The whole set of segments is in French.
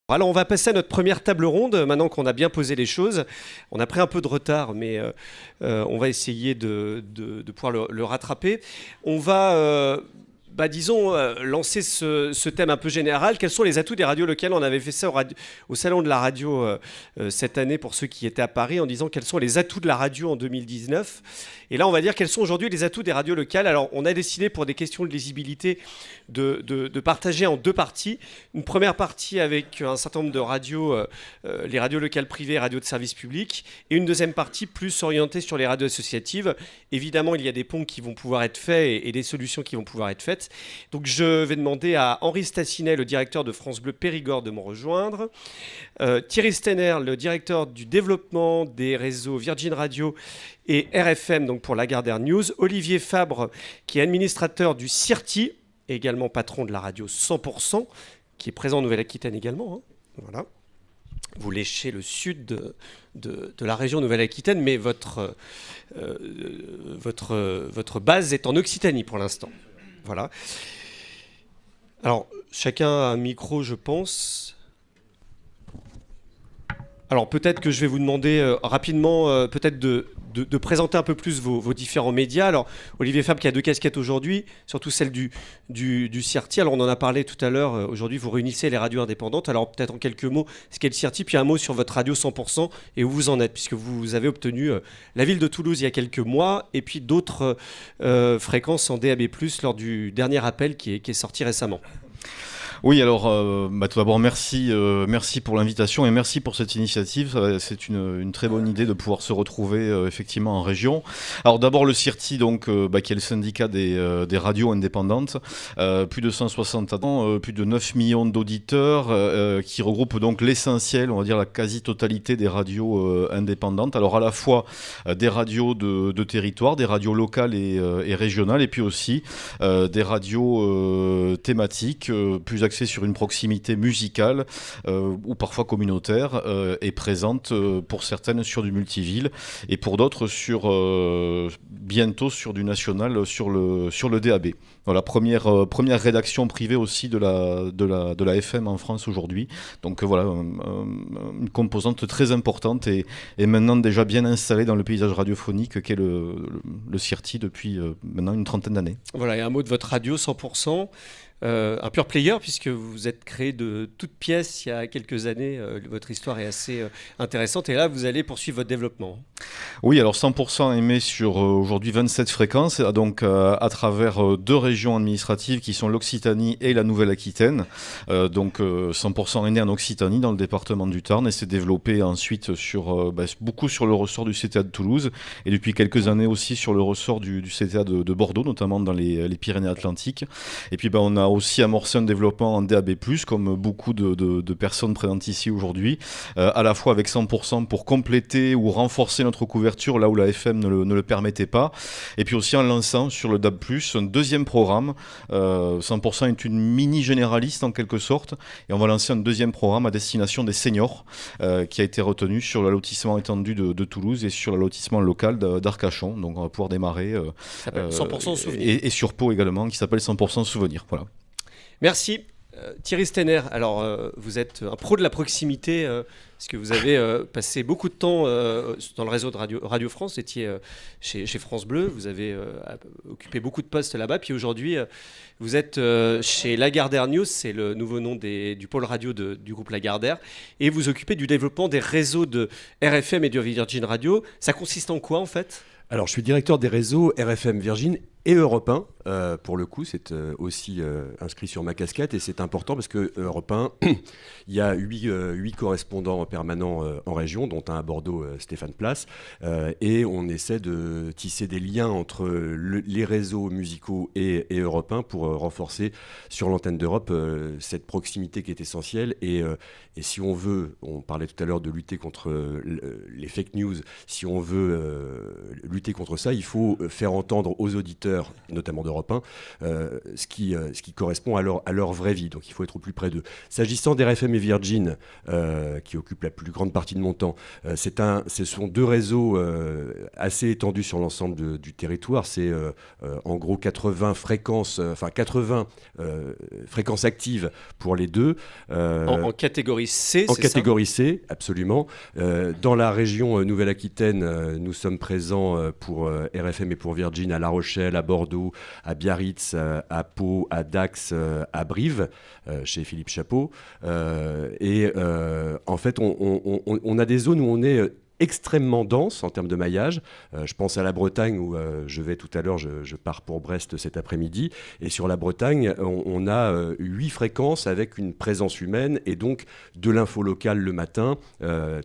Alors on va passer à notre première table ronde, maintenant qu'on a bien posé les choses. On a pris un peu de retard, mais on va essayer de pouvoir le rattraper. On va, disons, lancer ce thème un peu général. Quels sont les atouts des radios locales? On avait fait ça au Salon de la radio cette année pour ceux qui étaient à Paris, en disant quels sont les atouts de la radio en 2019. Et là, on va dire quels sont aujourd'hui les atouts des radios locales. Alors, on a décidé, pour des questions de lisibilité, de partager en deux parties. Une première partie avec un certain nombre de radios, les radios locales privées, radios de service public, et une deuxième partie plus orientée sur les radios associatives. Évidemment, il y a des ponts qui vont pouvoir être faits et des solutions qui vont pouvoir être faites. Donc, je vais demander à Henri Stassinet, le directeur de France Bleu Périgord, de me rejoindre. Thierry Stenner, le directeur du développement des réseaux Virgin Radio et RFM, donc pour Lagardère News. Olivier Fabre, qui est administrateur du CIRTI, également patron de la radio 100%, qui est présent en Nouvelle-Aquitaine également. Hein. Voilà. Vous léchez le sud de la région Nouvelle-Aquitaine, mais votre base est en Occitanie pour l'instant. Voilà. Alors, chacun a un micro, je pense. Alors, peut-être que je vais vous demander rapidement, peut-être de présenter un peu plus vos différents médias. Alors, Olivier Fabre qui a deux casquettes aujourd'hui, surtout celle du CIRTI. Alors, on en a parlé tout à l'heure. Aujourd'hui, vous réunissez les radios indépendantes. Alors, peut-être en quelques mots, ce qu'est le CIRTI, puis un mot sur votre radio 100% et où vous en êtes, puisque vous avez obtenu la ville de Toulouse il y a quelques mois et puis d'autres fréquences en DAB+, lors du dernier appel qui est sorti récemment. Oui, alors tout d'abord merci pour l'invitation et merci pour cette initiative. C'est une très bonne idée de pouvoir se retrouver effectivement en région. Alors d'abord le CIRTI, donc qui est le syndicat des radios indépendantes, plus de 160 ans, plus de 9 millions d'auditeurs, qui regroupe donc l'essentiel, on va dire la quasi-totalité des radios indépendantes. Alors à la fois des radios de territoire, des radios locales et régionales, et puis aussi des radios thématiques plus axée sur une proximité musicale ou parfois communautaire et présente pour certaines sur du multiville et pour d'autres bientôt sur du national sur le DAB. Voilà, première rédaction privée aussi de la FM en France aujourd'hui. Donc voilà, une composante très importante et maintenant déjà bien installée dans le paysage radiophonique qu'est le CIRTI depuis maintenant une trentaine d'années. Voilà, et un mot de votre radio 100%. Un pure player, puisque vous êtes créé de toutes pièces il y a quelques années. Votre histoire est assez intéressante et là vous allez poursuivre votre développement. Oui, alors 100% émet sur aujourd'hui 27 fréquences, donc à travers deux régions administratives qui sont l'Occitanie et la Nouvelle-Aquitaine. Donc 100% est né en Occitanie dans le département du Tarn et s'est développé ensuite beaucoup sur le ressort du CTA de Toulouse et depuis quelques années aussi sur le ressort du CTA de Bordeaux, notamment dans les Pyrénées-Atlantiques. Et puis on a aussi amorcé un développement en DAB+, comme beaucoup de personnes présentes ici aujourd'hui, à la fois avec 100% pour compléter ou renforcer notre couverture là où la FM ne le permettait pas, et puis aussi en lançant sur le DAB+, un deuxième programme. 100% est une mini généraliste en quelque sorte, et on va lancer un deuxième programme à destination des seniors, qui a été retenu sur le lotissement étendu de Toulouse et sur le lotissement local d'Arcachon. Donc on va pouvoir démarrer 100% souvenir. Et sur Pau également, qui s'appelle 100% souvenir. Voilà. Merci. Thierry Stenner, alors vous êtes un pro de la proximité, parce que vous avez passé beaucoup de temps dans le réseau de Radio France, vous étiez chez France Bleu, vous avez occupé beaucoup de postes là-bas, puis aujourd'hui vous êtes chez Lagardère News, c'est le nouveau nom du pôle radio du groupe Lagardère, et vous occupez du développement des réseaux de RFM et de Virgin Radio. Ça consiste en quoi en fait ? Alors je suis directeur des réseaux RFM Virgin et Europe 1, pour le coup, c'est aussi inscrit sur ma casquette et c'est important parce que Europe 1, il y a 8 correspondants permanents en région, dont un à Bordeaux, Stéphane Place, et on essaie de tisser des liens entre les réseaux musicaux et Europe 1 pour renforcer sur l'antenne d'Europe cette proximité qui est essentielle et si on veut, on parlait tout à l'heure de lutter contre les fake news, si on veut lutter contre ça, il faut faire entendre aux auditeurs auditeurs, notamment d'Europe 1, ce qui correspond à leur vraie vie. Donc il faut être au plus près d'eux. S'agissant d'RFM et Virgin, qui occupent la plus grande partie de mon temps, ce sont deux réseaux assez étendus sur l'ensemble du territoire. C'est en gros 80 fréquences actives pour les deux. En catégorie C, En c'est catégorie C, absolument. Dans la région Nouvelle-Aquitaine, nous sommes présents pour RFM et pour Virgin à La Rochelle, à Bordeaux, à Biarritz, à Pau, à Dax, à Brive, chez Philippe Chapeau. En fait, on a des zones où on est extrêmement dense en termes de maillage. Je pense à la Bretagne où je vais tout à l'heure, je pars pour Brest cet après-midi. Et sur la Bretagne, on a 8 fréquences avec une présence humaine et donc de l'info locale le matin,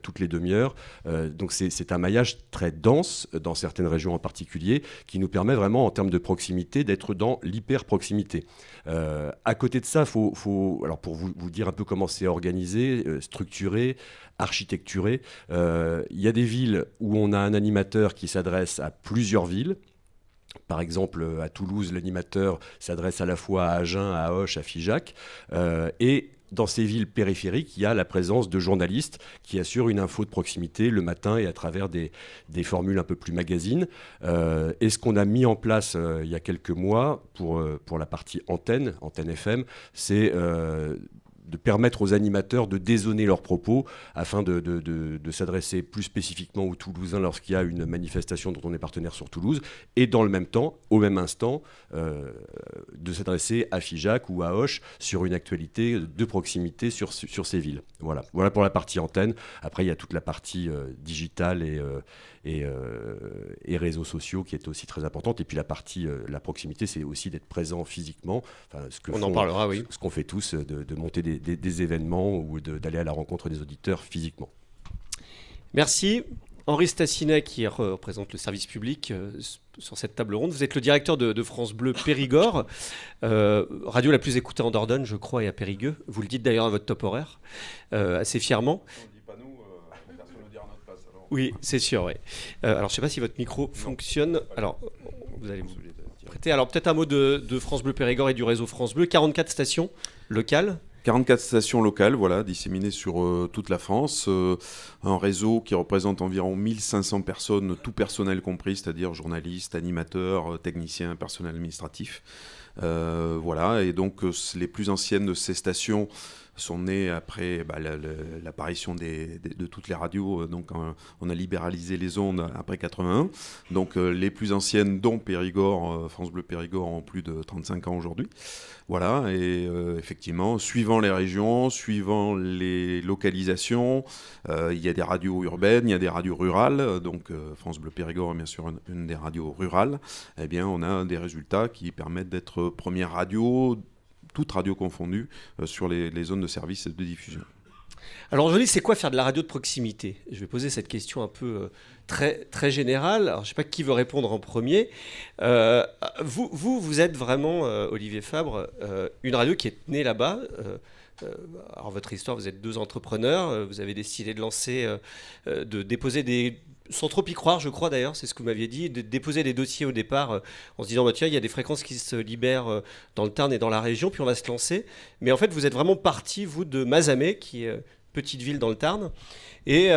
toutes les demi-heures. Donc c'est un maillage très dense dans certaines régions en particulier qui nous permet vraiment en termes de proximité d'être dans l'hyper-proximité. À côté de ça, alors pour vous dire un peu comment c'est organisé, structuré, architecturé, il y a des villes où on a un animateur qui s'adresse à plusieurs villes. Par exemple, à Toulouse, l'animateur s'adresse à la fois à Agen, à Auch, à Figeac. Et dans ces villes périphériques, il y a la présence de journalistes qui assurent une info de proximité le matin et à travers des formules un peu plus magazines. Et ce qu'on a mis en place il y a quelques mois pour la partie antenne FM, c'est de permettre aux animateurs de dézoner leurs propos afin de s'adresser plus spécifiquement aux Toulousains lorsqu'il y a une manifestation dont on est partenaire sur Toulouse, et dans le même temps, au même instant, de s'adresser à Figeac ou à Auch sur une actualité de proximité sur ces villes. Voilà pour la partie antenne. Après, il y a toute la partie digitale et réseaux sociaux qui est aussi très importante. Et puis la partie, la proximité, c'est aussi d'être présent physiquement. Enfin, On en parlera, oui. Ce qu'on fait tous, de monter des événements ou d'aller à la rencontre des auditeurs physiquement. Merci. Henri Stassinet, qui représente le service public sur cette table ronde. Vous êtes le directeur de France Bleu Périgord, radio la plus écoutée en Dordogne, je crois, et à Périgueux. Vous le dites d'ailleurs à votre top horaire, assez fièrement. On ne dit pas nous, personne ne le dit à notre place. Alors. Oui, c'est sûr, oui. Alors, je ne sais pas si votre micro fonctionne. Alors, vous allez vous prêter. Alors, peut-être un mot de France Bleu Périgord et du réseau France Bleu. 44 stations locales. 44 stations locales, voilà, disséminées sur toute la France. Un réseau qui représente environ 1500 personnes, tout personnel compris, c'est-à-dire journalistes, animateurs, techniciens, personnel administratif. Voilà, et donc les plus anciennes de ces stations sont nées après l'apparition de toutes les radios. Donc on a libéralisé les ondes après 81. Donc les plus anciennes, dont Périgord, France Bleu Périgord, ont plus de 35 ans aujourd'hui. Voilà, et effectivement, suivant les régions, suivant les localisations, il y a des radios urbaines, il y a des radios rurales. Donc France Bleu Périgord est bien sûr une des radios rurales. Eh bien, on a des résultats qui permettent d'être première radio, toutes radios confondues, sur les zones de service de diffusion. Alors, Joly, c'est quoi faire de la radio de proximité ? Je vais poser cette question un peu très, très générale. Alors, je ne sais pas qui veut répondre en premier. Vous êtes vraiment, Olivier Fabre, une radio qui est née là-bas. Alors, votre histoire, vous êtes deux entrepreneurs. Vous avez décidé de lancer, de déposer des... Sans trop y croire, je crois d'ailleurs, c'est ce que vous m'aviez dit, de déposer des dossiers au départ en se disant, tiens, il y a des fréquences qui se libèrent dans le Tarn et dans la région, puis on va se lancer. Mais en fait, vous êtes vraiment parti, vous, de Mazamet, qui est petite ville dans le Tarn. Et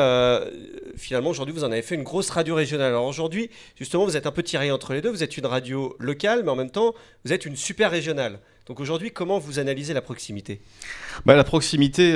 finalement, aujourd'hui, vous en avez fait une grosse radio régionale. Alors aujourd'hui, justement, vous êtes un peu tiré entre les deux. Vous êtes une radio locale, mais en même temps, vous êtes une super régionale. Donc aujourd'hui, comment vous analysez la proximité ? La proximité,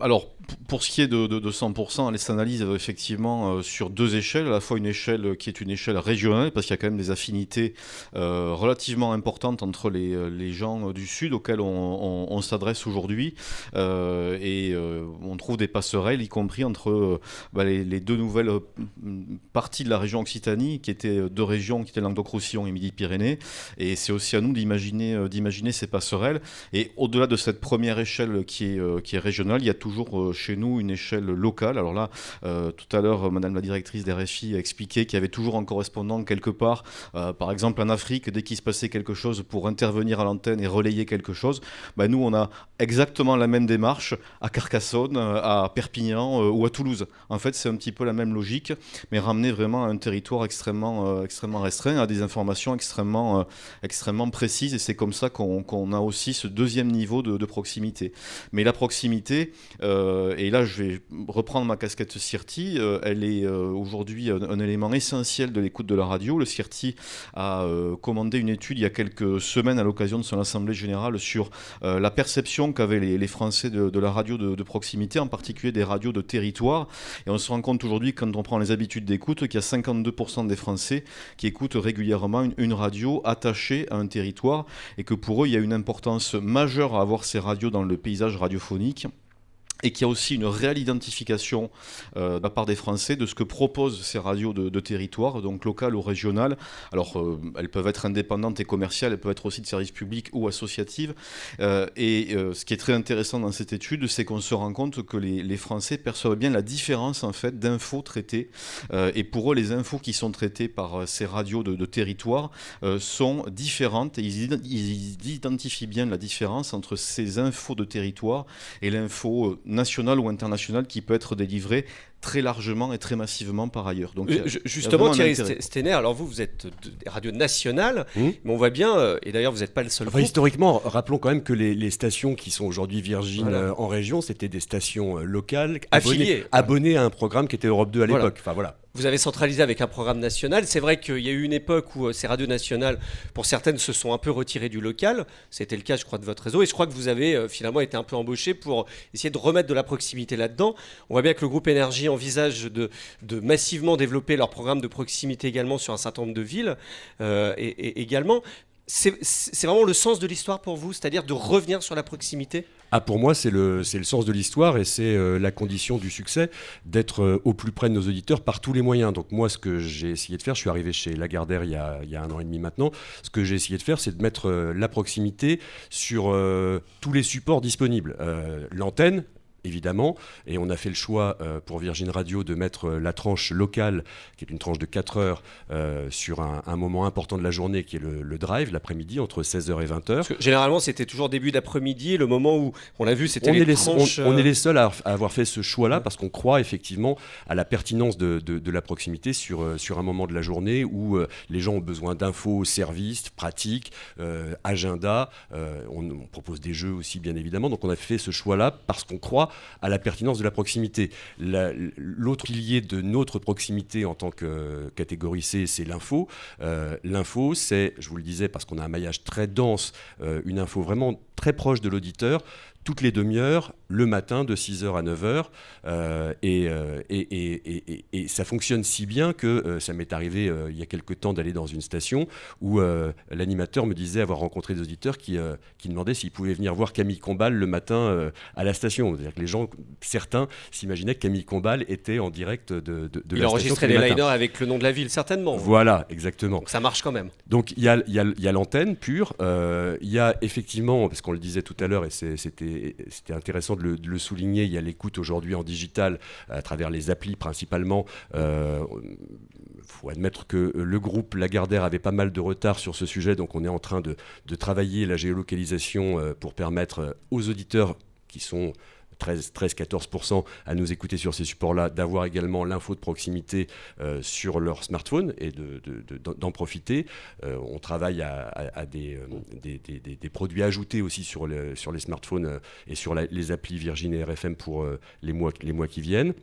alors pour ce qui est de 100%, elle s'analyse effectivement sur deux échelles. À la fois une échelle qui est une échelle régionale, parce qu'il y a quand même des affinités relativement importantes entre les gens du Sud auxquels on s'adresse aujourd'hui. Et on trouve des passerelles, y compris entre les deux nouvelles parties de la région Occitanie, qui étaient deux régions, qui étaient Languedoc-Roussillon et Midi-Pyrénées. Et c'est aussi à nous d'imaginer ces passerelles. Et au-delà de cette première échelle qui est régionale, il y a toujours chez nous une échelle locale. Alors là, tout à l'heure, Madame la directrice d'RFI a expliqué qu'il y avait toujours un correspondant quelque part, par exemple en Afrique, dès qu'il se passait quelque chose pour intervenir à l'antenne et relayer quelque chose. Nous, on a exactement la même démarche à Carcassonne, à Perpignan ou à Toulouse. En fait, c'est un petit peu la même logique, mais ramener vraiment à un territoire extrêmement restreint, à des informations extrêmement précises. Et c'est comme ça qu'on a aussi ce deuxième niveau de proximité. Mais la proximité, et là je vais reprendre ma casquette CIRTI, elle est aujourd'hui un élément essentiel de l'écoute de la radio. Le CIRTI a commandé une étude il y a quelques semaines à l'occasion de son assemblée générale sur la perception qu'avaient les Français de la radio de proximité, en particulier des radios de territoire. Et on se rend compte aujourd'hui, quand on prend les habitudes d'écoute, qu'il y a 52% des Français qui écoutent régulièrement une radio attachée à un territoire, et que pour eux, il y a une importance majeure à avoir ces radios dans le paysage radiophonique. Et qu'il y a aussi une réelle identification de la part des Français de ce que proposent ces radios de territoire, donc locales ou régionales. Alors, elles peuvent être indépendantes et commerciales, elles peuvent être aussi de services publics ou associatives. Ce qui est très intéressant dans cette étude, c'est qu'on se rend compte que les Français perçoivent bien la différence en fait d'infos traitées. Et pour eux, les infos qui sont traitées par ces radios de territoire sont différentes. Et ils identifient bien la différence entre ces infos de territoire et l'info national ou international qui peut être délivré très largement et très massivement par ailleurs. Donc, justement, Thierry Stenner, alors vous êtes des radios nationales, mais on voit bien, et d'ailleurs vous n'êtes pas le seul groupe. Historiquement, rappelons quand même que les stations qui sont aujourd'hui Virgin en région, c'était des stations locales, abonnées à un programme qui était Europe 2 à l'époque. Enfin, voilà. Vous avez centralisé avec un programme national. C'est vrai qu'il y a eu une époque où ces radios nationales, pour certaines, se sont un peu retirées du local. C'était le cas, je crois, de votre réseau. Et je crois que vous avez finalement été un peu embauché pour essayer de remettre de la proximité là-dedans. On voit bien que le groupe Énergie envisage de massivement développer leur programme de proximité également sur un certain nombre de villes. Et également, c'est vraiment le sens de l'histoire pour vous, c'est-à-dire de revenir sur la proximité ? Pour moi, c'est le sens de l'histoire et c'est la condition du succès, d'être au plus près de nos auditeurs par tous les moyens. Donc moi, ce que j'ai essayé de faire, je suis arrivé chez Lagardère il y a 1 an et demi maintenant, ce que j'ai essayé de faire, c'est de mettre la proximité sur tous les supports disponibles. L'antenne, évidemment, et on a fait le choix pour Virgin Radio de mettre la tranche locale, qui est une tranche de 4 heures, sur un moment important de la journée, qui est le drive, l'après-midi, entre 16h et 20h. Parce que généralement, c'était toujours début d'après-midi, le moment où, on l'a vu, c'était les tranches... On est les seuls à avoir fait ce choix-là, parce qu'on croit effectivement à la pertinence de la proximité sur un moment de la journée où les gens ont besoin d'infos, services, pratiques, agenda. On propose des jeux aussi, bien évidemment. Donc on a fait ce choix-là parce qu'on croit à la pertinence de la proximité. L'autre pilier de notre proximité en tant que catégorie C, c'est l'info. L'info, c'est, je vous le disais, parce qu'on a un maillage très dense, une info vraiment très proche de l'auditeur, toutes les demi-heures, le matin de 6h à 9h. Et ça fonctionne si bien que ça m'est arrivé il y a quelque temps d'aller dans une station où l'animateur me disait avoir rencontré des auditeurs qui demandaient s'ils pouvaient venir voir Camille Combal le matin à la station. C'est-à-dire que les gens, certains, s'imaginaient que Camille Combal était en direct de la station. Il enregistrait les liners avec le nom de la ville, certainement. Voilà, exactement. Donc ça marche quand même. Donc il y a l'antenne pure, il y a effectivement, parce qu'on le disait tout à l'heure et c'était intéressant de le souligner, il y a l'écoute aujourd'hui en digital à travers les applis principalement. Faut admettre que le groupe Lagardère avait pas mal de retard sur ce sujet, donc on est en train de travailler la géolocalisation pour permettre aux auditeurs qui sont 13-14% à nous écouter sur ces supports-là, d'avoir également l'info de proximité sur leur smartphone et d'en profiter. On travaille à des produits ajoutés aussi sur les smartphones et sur les applis Virgin et RFM pour les mois qui viennent.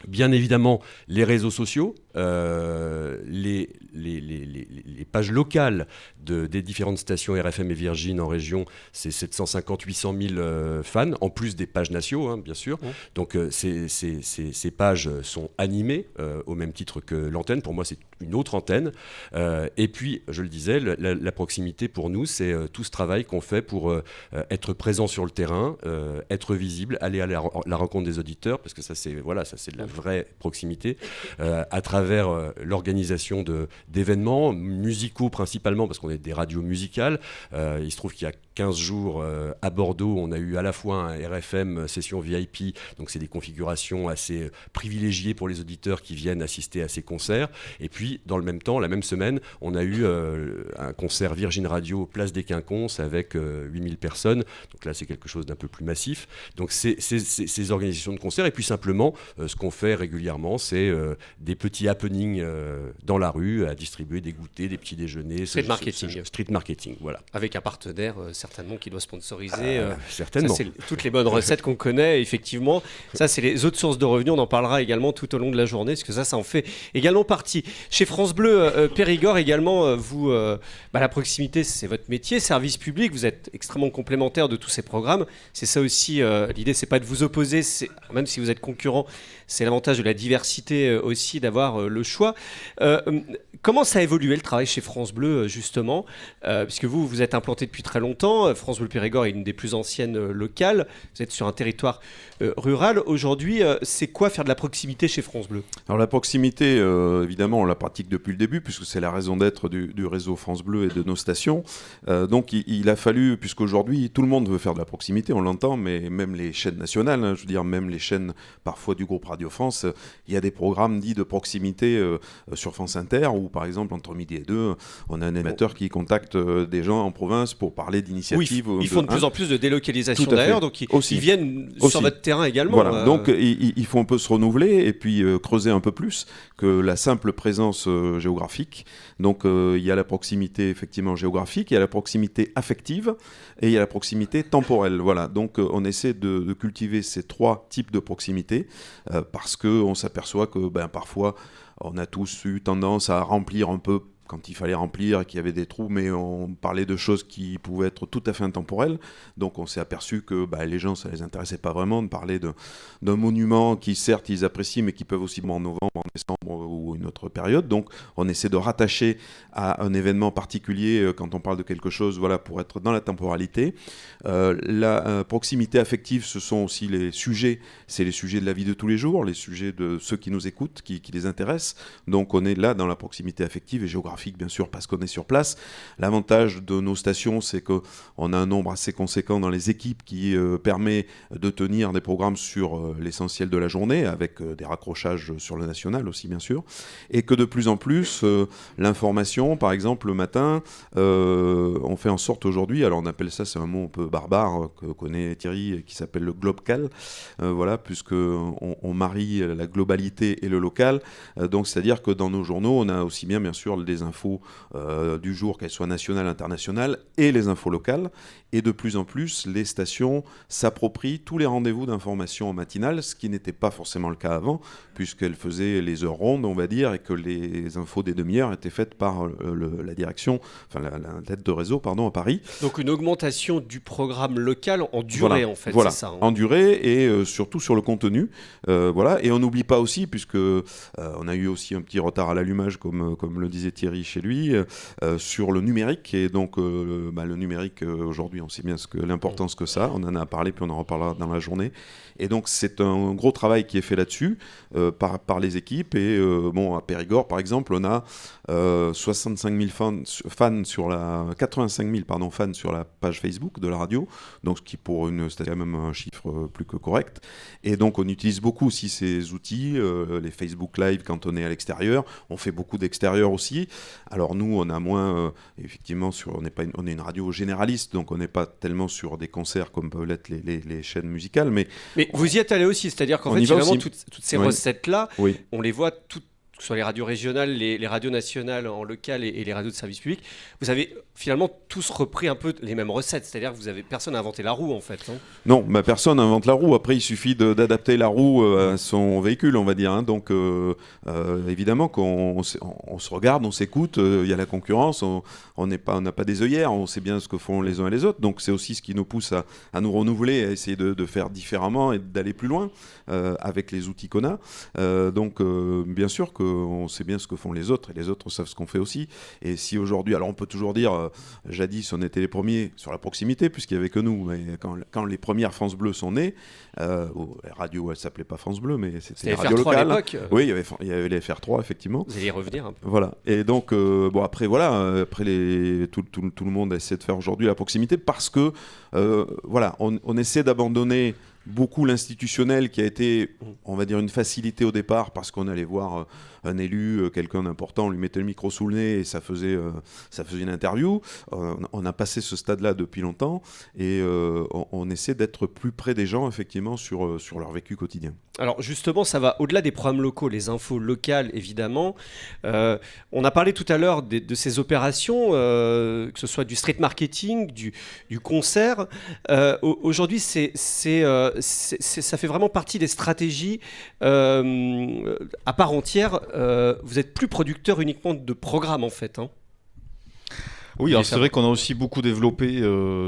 Bien évidemment, les réseaux sociaux, les pages locales des différentes stations RFM et Virgin en région, c'est 750-800 000 fans, en plus des pages nationaux, bien sûr. Donc ces pages sont animées au même titre que l'antenne. Pour moi, c'est une autre antenne. Et puis, je le disais, la proximité pour nous, c'est tout ce travail qu'on fait pour être présent sur le terrain, être visible, aller à la rencontre des auditeurs, parce que ça, c'est de la vraie proximité, à travers l'organisation d'événements musicaux principalement, parce qu'on est des radios musicales. Il se trouve qu'il y a 15 jours à Bordeaux, on a eu à la fois un RFM session VIP, donc c'est des configurations assez privilégiées pour les auditeurs qui viennent assister à ces concerts. Et puis, dans le même temps, la même semaine, on a eu un concert Virgin Radio Place des Quinconces avec 8000 personnes. Donc là, c'est quelque chose d'un peu plus massif. Donc ces organisations de concerts. Et puis simplement, ce qu'on fait régulièrement, c'est des petits happenings dans la rue, à distribuer des goûters, des petits déjeuners. Street marketing. Street marketing, voilà. Avec un partenaire certainement qui doit sponsoriser. Certainement. Ça, c'est toutes les bonnes recettes qu'on connaît, effectivement. Ça, c'est les autres sources de revenus. On en parlera également tout au long de la journée, parce que ça en fait également partie. Chez France Bleu Périgord également, vous, la proximité, c'est votre métier. Service public, vous êtes extrêmement complémentaire de tous ces programmes. C'est ça aussi, l'idée, c'est pas de vous opposer, même si vous êtes concurrent, c'est l'avantage de la diversité aussi, d'avoir le choix. Comment ça a évolué le travail chez France Bleu, justement, puisque vous êtes implanté depuis très longtemps. France Bleu Périgord est une des plus anciennes locales. Vous êtes sur un territoire rural. Aujourd'hui, c'est quoi faire de la proximité chez France Bleu ? Alors la proximité, évidemment, on la pratique depuis le début, puisque c'est la raison d'être du réseau France Bleu et de nos stations. Donc il a fallu, puisqu'aujourd'hui, tout le monde veut faire de la proximité, on l'entend, mais même les chaînes nationales, je veux dire, même les chaînes parfois du groupe Radio France, il y a des programmes dits de proximité sur France Inter, où par exemple, entre midi et 2, on a un animateur qui contacte des gens en province pour parler d'initiatives. Oui, ils font de plus en plus de délocalisation d'ailleurs, donc ils viennent sur votre terrain également. Voilà, donc il faut un peu se renouveler et puis creuser un peu plus que la simple présence géographique. Donc il y a la proximité effectivement géographique, il y a la proximité affective et il y a la proximité temporelle. Voilà, donc on essaie de cultiver ces trois types de proximité parce qu'on s'aperçoit que parfois on a tous eu tendance à remplir un peu quand il fallait remplir et qu'il y avait des trous, mais on parlait de choses qui pouvaient être tout à fait intemporelles. Donc on s'est aperçu que les gens, ça ne les intéressait pas vraiment de parler d'un monument qui, certes, ils apprécient, mais qui peuvent aussi en novembre, en décembre ou une autre période. Donc on essaie de rattacher à un événement particulier quand on parle de quelque chose, voilà, pour être dans la temporalité. La proximité affective, ce sont aussi les sujets, c'est les sujets de la vie de tous les jours, les sujets de ceux qui nous écoutent, qui les intéressent. Donc on est là dans la proximité affective et géographique, bien sûr, parce qu'on est sur place. L'avantage de nos stations, c'est qu'on a un nombre assez conséquent dans les équipes qui permet de tenir des programmes sur l'essentiel de la journée, avec des raccrochages sur le national aussi, bien sûr, et que de plus en plus, l'information, par exemple, le matin, on fait en sorte aujourd'hui, alors on appelle ça, c'est un mot un peu barbare, que connaît Thierry, qui s'appelle le globcal, voilà, puisqu'on marie la globalité et le local, donc c'est-à-dire que dans nos journaux, on a aussi bien sûr, des infos du jour, qu'elles soient nationales, internationales, et les infos locales. Et de plus en plus, les stations s'approprient tous les rendez-vous d'information matinale, ce qui n'était pas forcément le cas avant, puisqu'elles faisaient les heures rondes, on va dire, et que les infos des demi-heures étaient faites par la direction, enfin la tête de réseau, pardon, à Paris. Donc une augmentation du programme local en durée, en fait, voilà, c'est ça, hein. En durée et surtout sur le contenu. Voilà. Et on n'oublie pas aussi, puisque on a eu aussi un petit retard à l'allumage, comme le disait Thierry chez lui, sur le numérique. Et donc le numérique, aujourd'hui, on sait bien l'importance que ça. On en a parlé, puis on en reparlera dans la journée. Et donc c'est un gros travail qui est fait là-dessus par les équipes. Et à Périgord, par exemple, on a 85 000 fans sur la 85 000 fans sur la page Facebook de la radio. Donc ce qui pour c'est quand même un chiffre plus que correct. Et donc on utilise beaucoup aussi ces outils, les Facebook Live quand on est à l'extérieur. On fait beaucoup d'extérieur aussi. Alors nous, on a moins, effectivement, on est une radio généraliste, donc on n'est pas tellement sur des concerts comme peuvent l'être les chaînes musicales. Mais vous y êtes allé aussi, c'est-à-dire qu'en fait, finalement, toutes ces recettes-là, on les voit toutes, que ce soit les radios régionales, les radios nationales en local et les radios de service public. Vous avez finalement tous repris un peu les mêmes recettes, c'est-à-dire que personne n'a inventé la roue, en fait. Non, personne n'invente la roue. Après, il suffit d'adapter la roue à son véhicule, on va dire, hein. Donc, évidemment, qu'on se regarde, on s'écoute, il y a la concurrence, on n'a pas des œillères, on sait bien ce que font les uns et les autres. Donc, c'est aussi ce qui nous pousse à nous renouveler, à essayer de faire différemment et d'aller plus loin avec les outils qu'on a. Donc, bien sûr que on sait bien ce que font les autres, et les autres savent ce qu'on fait aussi. Et si aujourd'hui, alors on peut toujours dire, jadis on était les premiers sur la proximité, puisqu'il n'y avait que nous, mais quand les premières France Bleu sont nées, la radio, elle ne s'appelait pas France Bleu, mais c'était la radio FR3 à locale. l'époque. Oui, il y avait les FR3, effectivement. Vous allez y revenir un peu. Voilà. Et donc, après, voilà, après tout le monde essaie de faire aujourd'hui la proximité parce que, voilà, on essaie d'abandonner beaucoup l'institutionnel qui a été, on va dire, une facilité au départ parce qu'on allait voir un élu, quelqu'un d'important, on lui mettait le micro sous le nez et ça faisait une interview. On a passé ce stade-là depuis longtemps et on essaie d'être plus près des gens, effectivement, sur leur vécu quotidien. Alors justement, ça va au-delà des programmes locaux, les infos locales, évidemment. On a parlé tout à l'heure de ces opérations, que ce soit du street marketing, du concert. Aujourd'hui, ça fait vraiment partie des stratégies à part entière. Vous êtes plus producteur uniquement de programmes, en fait. Oui, alors c'est vrai qu'on a aussi beaucoup développé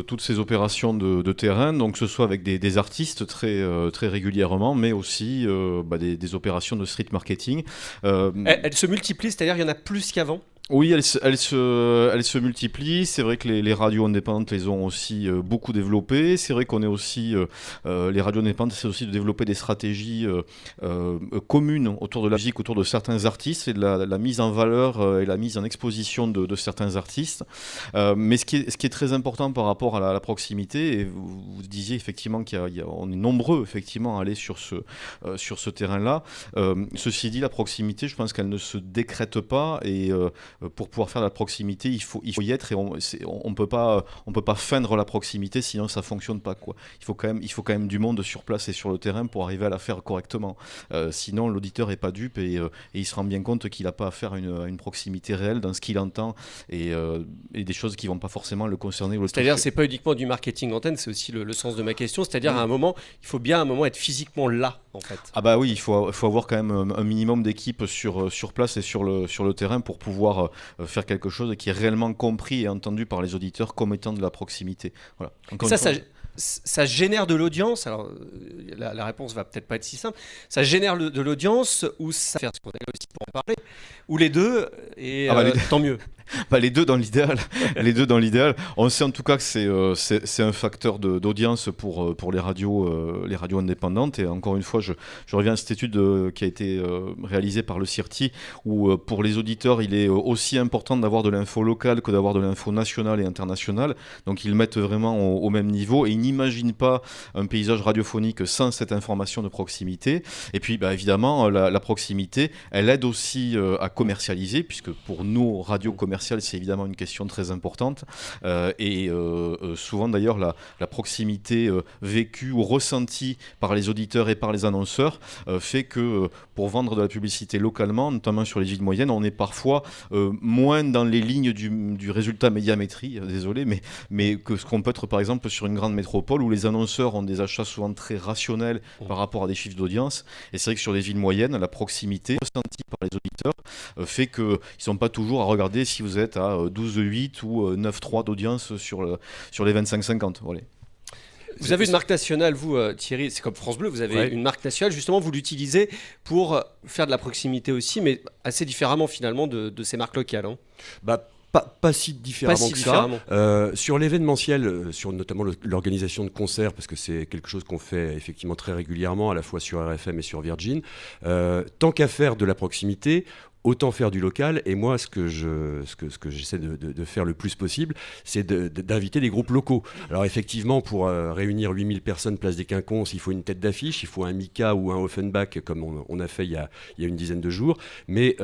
toutes ces opérations de terrain, donc que ce soit avec des artistes très régulièrement, mais aussi des opérations de street marketing. Elles se multiplient, c'est-à-dire il y en a plus qu'avant ? Oui, elles se multiplient. C'est vrai que les radios indépendantes les ont aussi beaucoup développées. C'est vrai qu'on est aussi, les radios indépendantes essaient aussi de développer des stratégies communes autour de la musique, autour de certains artistes et de la mise en valeur et la mise en exposition de certains artistes. Mais ce qui est très important par rapport à la proximité, et vous disiez effectivement qu'on est nombreux effectivement à aller sur ce terrain-là. Ceci dit, la proximité, je pense qu'elle ne se décrète pas et pour pouvoir faire de la proximité, il faut y être et on peut pas feindre la proximité, sinon ça fonctionne pas, quoi. Il faut quand même du monde sur place et sur le terrain pour arriver à la faire correctement. Sinon, l'auditeur est pas dupe et il se rend bien compte qu'il n'a pas affaire à une proximité réelle dans ce qu'il entend et des choses qui vont pas forcément le concerner. C'est-à-dire, c'est pas uniquement du marketing antenne, c'est aussi le sens de ma question. C'est-à-dire, à un moment, il faut bien à un moment être physiquement là, en fait. Ah bah oui, il faut avoir quand même un minimum d'équipe sur place et sur le terrain pour pouvoir faire quelque chose qui est réellement compris et entendu par les auditeurs comme étant de la proximité. Voilà. Ça génère de l'audience. Alors, la réponse va peut-être pas être si simple. Ça génère de l'audience ou ça fait ce qu'on est aussi pour en parler, ou les deux, et tant mieux. Les deux dans l'idéal. Les deux dans l'idéal. On sait en tout cas que c'est un facteur d'audience pour les radios indépendantes. Et encore une fois, je reviens à cette étude qui a été réalisée par le CIRTI, où pour les auditeurs, il est aussi important d'avoir de l'info locale que d'avoir de l'info nationale et internationale. Donc ils mettent vraiment au même niveau et ils n'imaginent pas un paysage radiophonique sans cette information de proximité. Et puis évidemment, la proximité, elle aide aussi à commercialiser, puisque pour nous, radios commerciales, c'est évidemment une question très importante souvent d'ailleurs la proximité vécue ou ressentie par les auditeurs et par les annonceurs fait que pour vendre de la publicité localement, notamment sur les villes moyennes, on est parfois moins dans les lignes du résultat médiamétrie, désolé, mais que ce qu'on peut être par exemple sur une grande métropole où les annonceurs ont des achats souvent très rationnels par rapport à des chiffres d'audience. Et c'est vrai que sur les villes moyennes, la proximité ressentie par les auditeurs fait qu'ils ne sont pas toujours à regarder si vous êtes à 12,8 ou 9,3 d'audience sur les 25-50. Voilà. Vous avez une marque nationale, vous, Thierry, c'est comme France Bleu, vous avez une marque nationale, justement, vous l'utilisez pour faire de la proximité aussi, mais assez différemment finalement de ces marques locales. Pas si différemment que ça. Sur l'événementiel, sur notamment l'organisation de concerts, parce que c'est quelque chose qu'on fait effectivement très régulièrement, à la fois sur RFM et sur Virgin, tant qu'à faire de la proximité, autant faire du local. Et moi, ce que j'essaie de faire le plus possible, c'est d'inviter des groupes locaux. Alors effectivement, pour réunir 8000 personnes place des Quinconces, il faut une tête d'affiche, il faut un Mika ou un Offenbach, comme on a fait il y a une dizaine de jours. Mais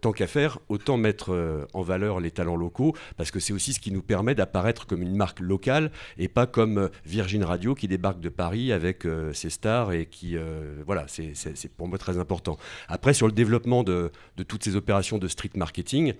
tant qu'à faire, autant mettre en valeur les talents locaux, parce que c'est aussi ce qui nous permet d'apparaître comme une marque locale et pas comme Virgin Radio qui débarque de Paris avec ses stars et qui... voilà, c'est pour moi très important. Après, sur le développement de toutes ces opérations de street marketing,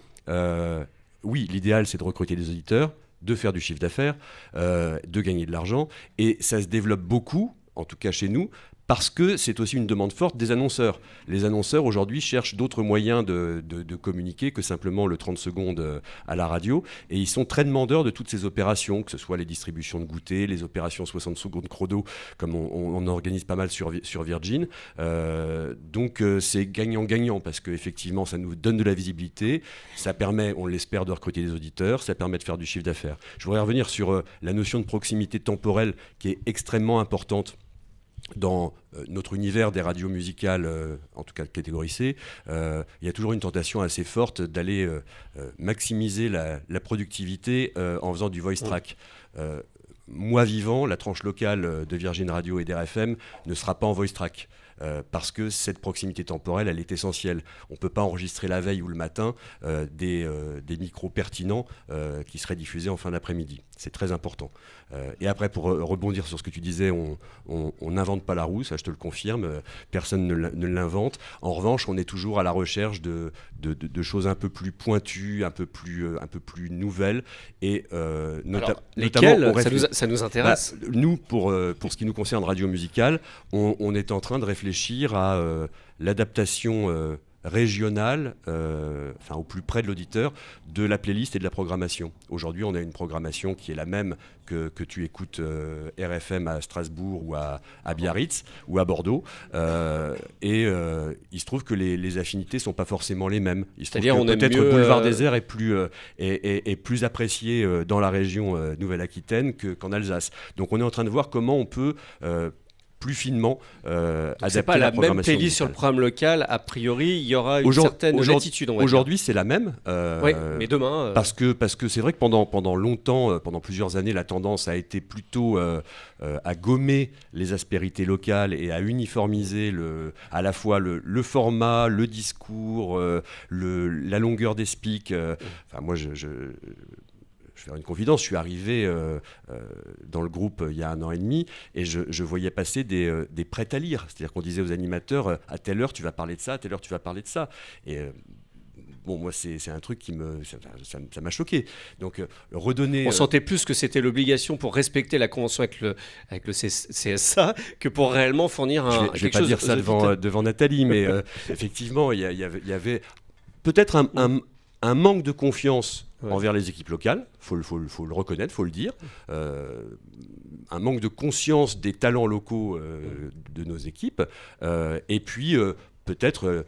oui, l'idéal, c'est de recruter des auditeurs, de faire du chiffre d'affaires, de gagner de l'argent. Et ça se développe beaucoup, en tout cas chez nous, parce que c'est aussi une demande forte des annonceurs. Les annonceurs aujourd'hui cherchent d'autres moyens de communiquer que simplement le 30 secondes à la radio, et ils sont très demandeurs de toutes ces opérations, que ce soit les distributions de goûter, les opérations 60 secondes chrono, comme on organise pas mal sur Virgin. Donc c'est gagnant-gagnant, parce qu'effectivement ça nous donne de la visibilité, ça permet, on l'espère, de recruter des auditeurs, ça permet de faire du chiffre d'affaires. Je voudrais revenir sur la notion de proximité temporelle qui est extrêmement importante dans notre univers des radios musicales, en tout cas de catégorie C. Il y a toujours une tentation assez forte d'aller maximiser la productivité en faisant du voice track. Moi vivant, la tranche locale de Virgin Radio et d'RFM ne sera pas en voice track. Parce que cette proximité temporelle, elle est essentielle. On ne peut pas enregistrer la veille ou le matin des micros pertinents qui seraient diffusés en fin d'après-midi. C'est très important. Et après, pour rebondir sur ce que tu disais, on n'invente pas la roue, ça je te le confirme, personne ne l'invente. En revanche, on est toujours à la recherche de choses un peu plus pointues, un peu plus nouvelles. Et lesquelles ça nous intéresse. Nous, pour ce qui nous concerne Radio Musicale, on est en train de réfléchir à l'adaptation régionale, au plus près de l'auditeur, de la playlist et de la programmation. Aujourd'hui, on a une programmation qui est la même que tu écoutes RFM à Strasbourg ou à Biarritz ou à Bordeaux. Il se trouve que les affinités ne sont pas forcément les mêmes. Il se trouve que peut-être Boulevard Désert est plus apprécié dans la région Nouvelle-Aquitaine qu'en Alsace. Donc on est en train de voir comment on peut plus finement adapter c'est pas la programmation même playlist musicale. Sur le programme local, a priori, il y aura une certaine latitude. Aujourd'hui, c'est la même. Oui, mais demain... Parce que c'est vrai que pendant longtemps, pendant plusieurs années, la tendance a été plutôt à gommer les aspérités locales et à uniformiser à la fois le format, le discours, la longueur des speaks. Moi, je vais faire une confidence, je suis arrivé dans le groupe il y a 1 an et demi et je voyais passer des prêts à lire. C'est-à-dire qu'on disait aux animateurs, à telle heure tu vas parler de ça, à telle heure tu vas parler de ça. Et moi c'est un truc ça m'a choqué. Donc redonner... On sentait plus que c'était l'obligation pour respecter la convention avec le CSA que pour réellement fournir Je vais pas dire ça devant Nathalie, mais effectivement il y avait peut-être un manque de confiance envers les équipes locales, faut le reconnaître, faut le dire, un manque de conscience des talents locaux de nos équipes, et puis peut-être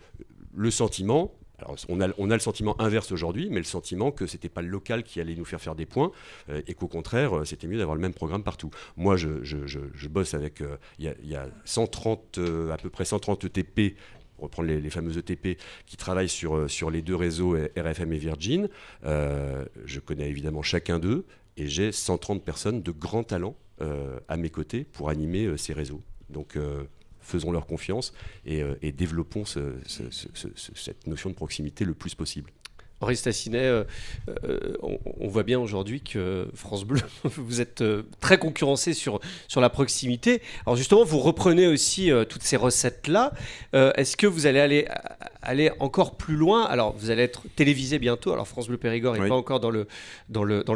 le sentiment. Alors, on a le sentiment inverse aujourd'hui, mais le sentiment que c'était pas le local qui allait nous faire des points, et qu'au contraire, c'était mieux d'avoir le même programme partout. Moi, je bosse avec, il y a 130, à peu près 130 ETP, pour reprendre les fameux ETP, qui travaillent sur les deux réseaux RFM et Virgin. Je connais évidemment chacun d'eux, et j'ai 130 personnes de grand talent à mes côtés pour animer ces réseaux. Donc, faisons leur confiance et développons cette notion de proximité le plus possible. Henri Stassinet, on voit bien aujourd'hui que France Bleu, vous êtes très concurrencé sur la proximité. Alors justement, vous reprenez aussi toutes ces recettes-là. Est-ce que vous allez aller encore plus loin? Alors, vous allez être télévisé bientôt. Alors, France Bleu Périgord n'est pas encore dans le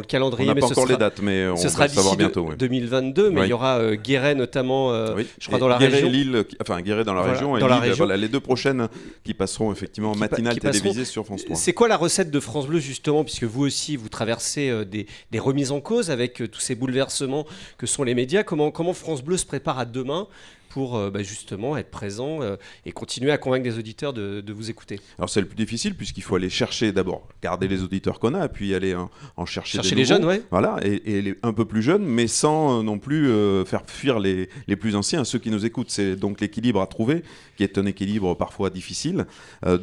calendrier. On n'a pas encore les dates, mais on va sera le savoir d'ici bientôt. 2022, mais il y aura Guéret notamment, je crois, dans la Guéret région. Lille, Guéret dans la région, et dans Lille, la région. les deux prochaines qui passeront effectivement matinales télévisées sur France 3. C'est quoi la recette de France Bleu, justement, puisque vous aussi, vous traversez des remises en cause avec tous ces bouleversements que sont les médias. Comment France Bleu se prépare à demain pour justement être présent et continuer à convaincre des auditeurs de vous écouter? Alors c'est le plus difficile, puisqu'il faut aller chercher d'abord, garder les auditeurs qu'on a, puis aller en chercher des nouveaux. Les jeunes, ouais. Voilà, et les un peu plus jeunes, mais sans non plus faire fuir les plus anciens, ceux qui nous écoutent. C'est donc l'équilibre à trouver, qui est un équilibre parfois difficile.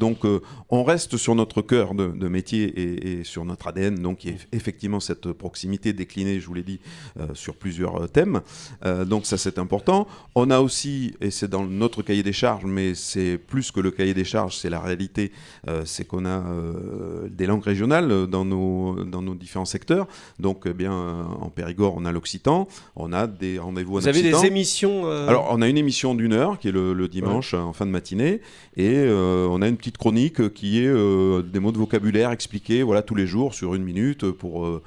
Donc on reste sur notre cœur de métier et sur notre ADN, donc qui est effectivement cette proximité déclinée, je vous l'ai dit, sur plusieurs thèmes. Donc ça c'est important. On a aussi, et c'est dans notre cahier des charges, mais c'est plus que le cahier des charges, c'est la réalité, c'est qu'on a des langues régionales dans nos différents secteurs. Donc en Périgord, on a l'occitan, on a des rendez-vous en occitan. Vous avez des émissions Alors, on a une émission d'1 heure qui est le dimanche en fin de matinée, et on a une petite chronique qui est des mots de vocabulaire expliqués tous les jours sur 1 minute pour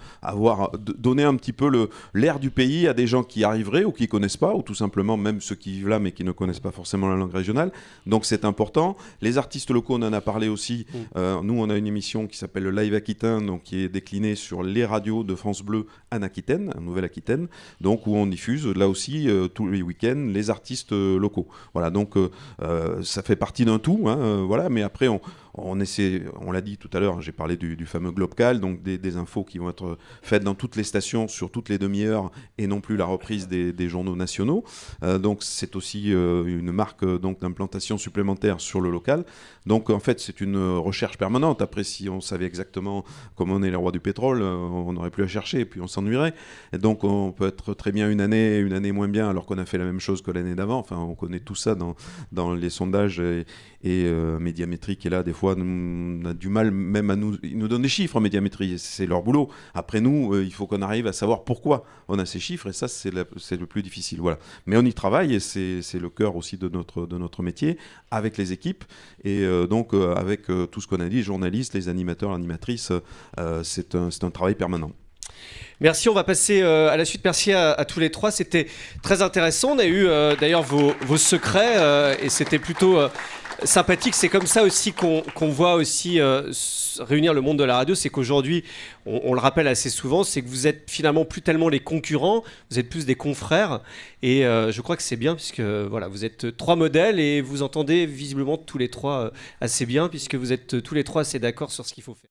donner un petit peu l'air du pays à des gens qui arriveraient ou qui connaissent pas, ou tout simplement même ceux qui vivent là mais qui ne connaissent pas forcément la langue régionale. Donc c'est important. Les artistes locaux, on en a parlé aussi. Nous, on a une émission qui s'appelle le Live Aquitain, donc qui est déclinée sur les radios de France Bleu en Aquitaine, en Nouvelle-Aquitaine, donc où on diffuse là aussi tous les week-ends les artistes locaux. Voilà, donc ça fait partie d'un tout, hein, voilà, mais après on essaie, on l'a dit tout à l'heure, j'ai parlé du fameux Globcal, donc des infos qui vont être faites dans toutes les stations sur toutes les demi-heures et non plus la reprise des journaux nationaux. Donc c'est aussi une marque donc d'implantation supplémentaire sur le local. Donc en fait c'est une recherche permanente. Après, si on savait exactement comment on est les rois du pétrole, on n'aurait plus à chercher et puis on s'ennuierait. Et donc on peut être très bien une année moins bien alors qu'on a fait la même chose que l'année d'avant. Enfin, on connaît tout ça dans les sondages et Médiamétrie qui est là des fois on a du mal même à ils nous donnent des chiffres en Médiamétrie, c'est leur boulot. Après nous, il faut qu'on arrive à savoir pourquoi on a ces chiffres et ça c'est le plus difficile. Voilà. Mais on y travaille et c'est le cœur aussi de notre métier avec les équipes et donc avec tout ce qu'on a dit, les journalistes, les animateurs, l'animatrice, c'est un travail permanent. Merci, on va passer à la suite. Merci à tous les trois, c'était très intéressant. On a eu d'ailleurs vos secrets et c'était plutôt sympathique. C'est comme ça aussi qu'on voit aussi réunir le monde de la radio. C'est qu'aujourd'hui, on le rappelle assez souvent, c'est que vous êtes finalement plus tellement les concurrents, vous êtes plus des confrères. Et je crois que c'est bien puisque voilà, vous êtes trois modèles et vous entendez visiblement tous les trois assez bien puisque vous êtes tous les trois assez d'accord sur ce qu'il faut faire.